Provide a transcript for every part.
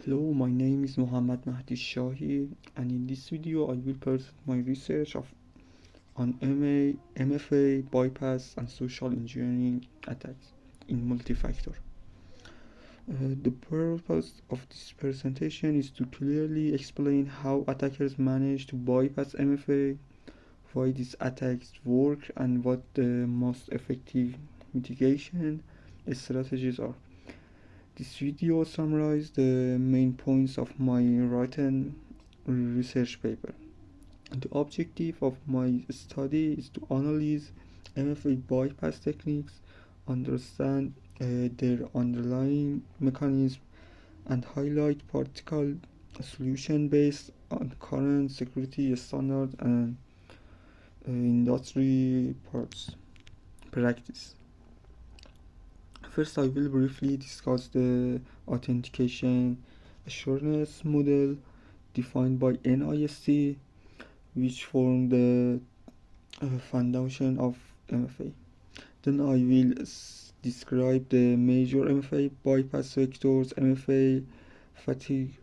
Hello, my name is Mohammad Mahdi Shahi, and in this video I will present my research on MFA bypass and social engineering attacks in multi-factor. The purpose of this presentation is to clearly explain how attackers manage to bypass MFA, why these attacks work, and what the most effective mitigation strategies are. This video summarizes the main points of my written research paper. The objective of my study is to analyze MFA bypass techniques, understand their underlying mechanism, and highlight practical solutions based on current security standards and industry practice. First, I will briefly discuss the authentication assurance model defined by NIST, which form the foundation of MFA. Then I will describe the major MFA bypass vectors, MFA fatigue,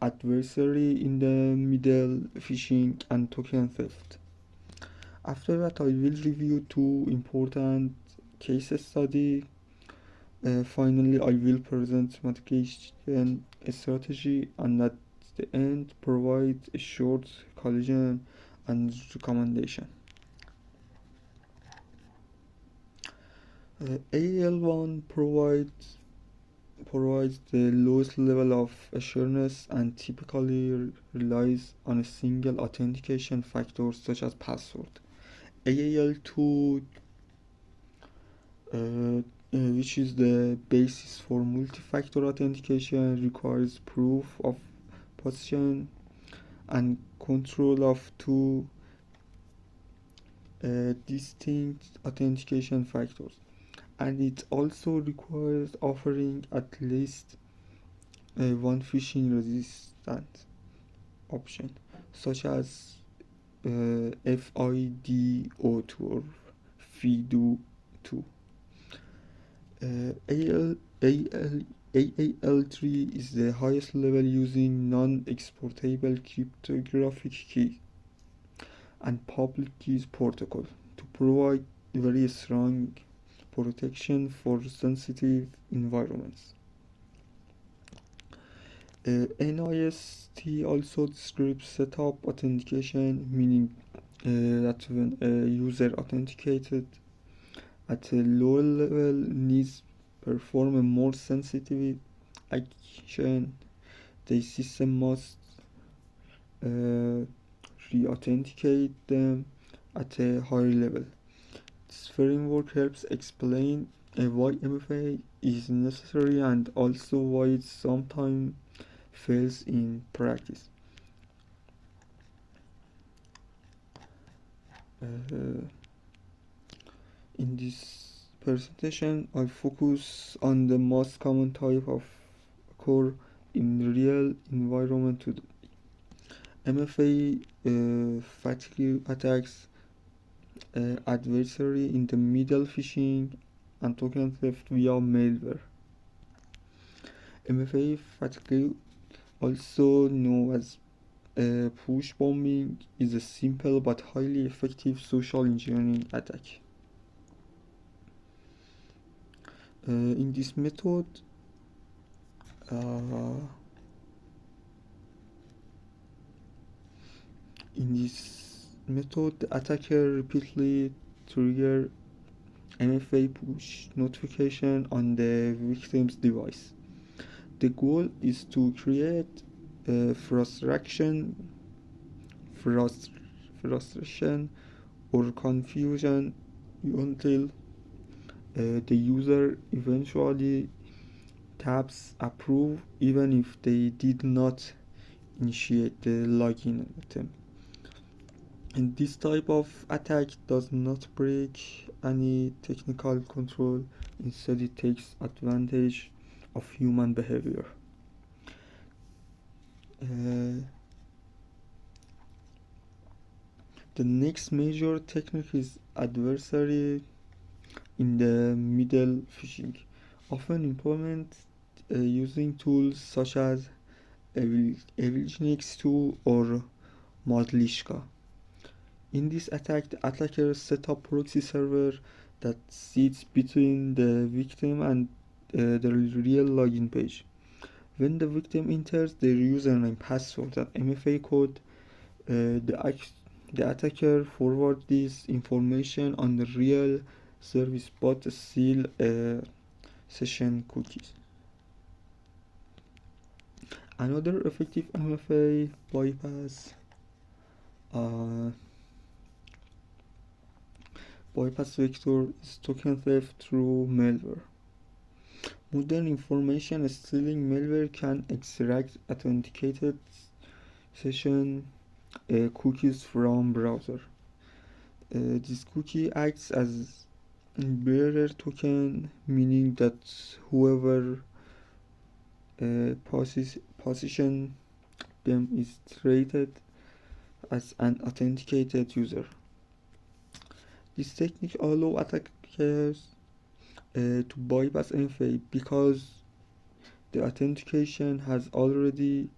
adversary-in-the-middle, phishing, and token theft. After that, I will review two important case study. Finally, I will present mitigation strategy, and at the end provide a short conclusion and recommendation. AL1 provides the lowest level of assurance and typically relies on a single authentication factor such as password. AL2 which is the basis for multi-factor authentication, requires proof of position and control of two distinct authentication factors, and it also requires offering at least one phishing-resistant option, such as FIDO2 or FIDO2. AAL3 is the highest level using non-exportable cryptographic key and public keys protocol to provide very strong protection for sensitive environments. NIST also describes setup authentication, meaning that when a user authenticated at a lower level needs perform a more sensitive action, the system must re-authenticate them at a higher level. This framework helps explain why MFA is necessary and also why it sometimes fails in practice. In this presentation, I focus on the most common type of core in real environment today. MFA fatigue attacks, adversary-in-the-middle phishing, and token theft via malware. MFA fatigue, also known as push bombing, is a simple but highly effective social engineering attack. In this method, the attacker repeatedly triggers MFA push notification on the victim's device. The goal is to create frustration or confusion until the user eventually taps approve even if they did not initiate the login attempt. And this type of attack does not break any technical control, instead it takes advantage of human behavior. The next major technique is adversary-in-the-middle phishing, often implemented using tools such as Evilginix 2 or Modlishka. In this attack, the attacker set up proxy server that sits between the victim and the real login page. When the victim enters their username, password, and MFA code, the attacker forwards this information on the real service but still session cookies. Another effective MFA uh, bypass vector is token theft through malware. Modern information stealing malware can extract authenticated session cookies from browser. This cookie acts as a bearer token, meaning that whoever position them is treated as an authenticated user. This technique allows attackers to bypass MFA because the authentication has already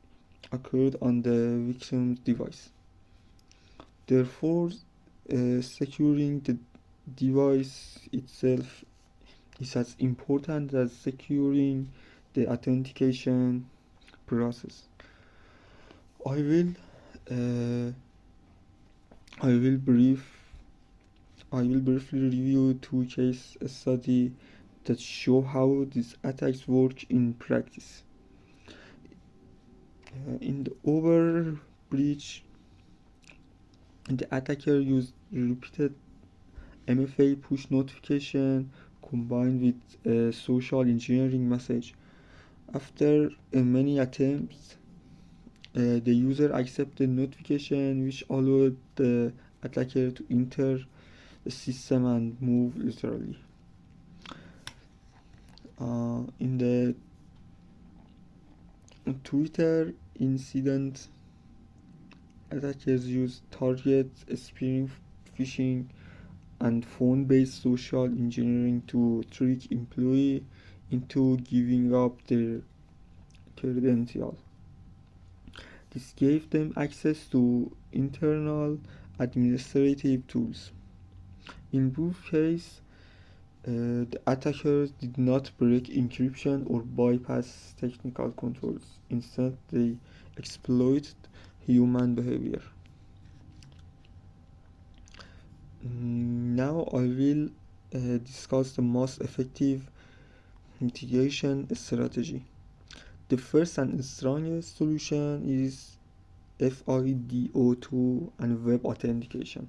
occurred on the victim's device. Therefore, securing the device itself is as important as securing the authentication process. I will uh, I will briefly review two case studies that show how these attacks work in practice. In the over breach, the attacker used repeated MFA push notification combined with a social engineering message. After many attempts, the user accepted notification, which allowed the attacker to enter the system and move laterally. In the Twitter incident, attackers used target spearing, phishing, and phone-based social engineering to trick employees into giving up their credentials. This gave them access to internal administrative tools. In both cases, the attackers did not break encryption or bypass technical controls. Instead, they exploited human behavior. Now I will discuss the most effective mitigation strategy. The first and strongest solution is FIDO2 and web authentication.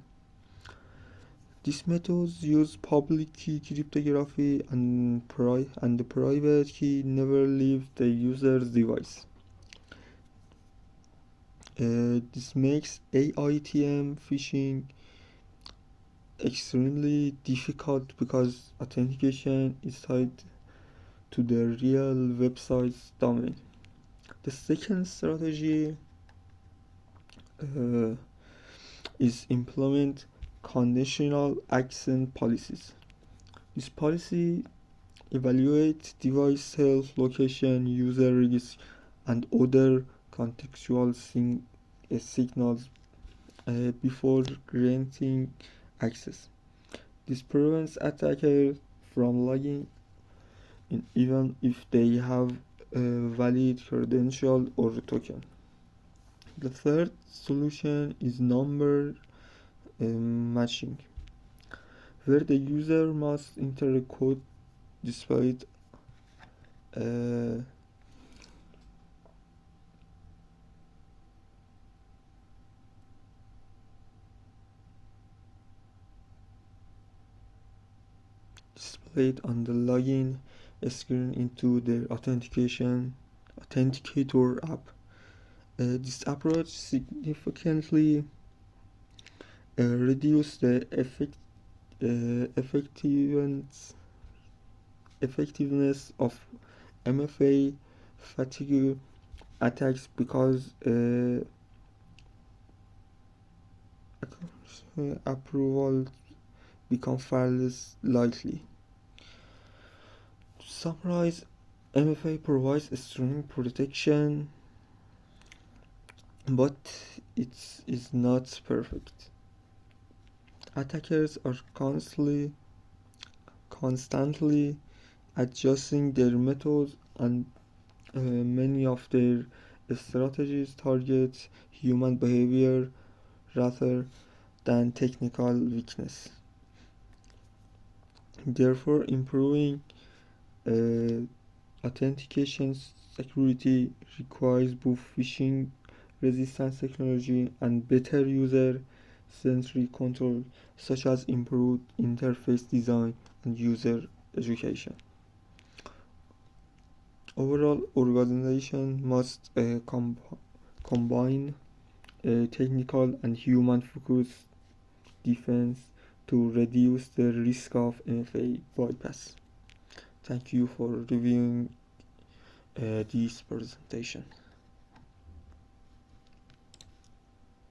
These methods use public key cryptography and the private key never leaves the user's device. This makes AiTM phishing extremely difficult because authentication is tied to the real website's domain. The second strategy is implement conditional access policies. This policy evaluates device health, location, user risk, and other contextual signals before granting access. This prevents attackers from logging in even if they have a valid credential or token. The third solution is number matching, where the user must enter a code displayed on the login screen into their authenticator app. This approach significantly reduces the effectiveness of MFA fatigue attacks because approval become far less likely. To summarize, MFA provides a strong protection, but it is not perfect. Attackers are constantly adjusting their methods, and many of their strategies target human behavior rather than technical weakness. Therefore, improving uh, authentication security requires both phishing resistant technology and better user centric control, such as improved interface design and user education. Overall, organization must combine technical and human focused defense to reduce the risk of MFA bypass. Thank you for reviewing this presentation.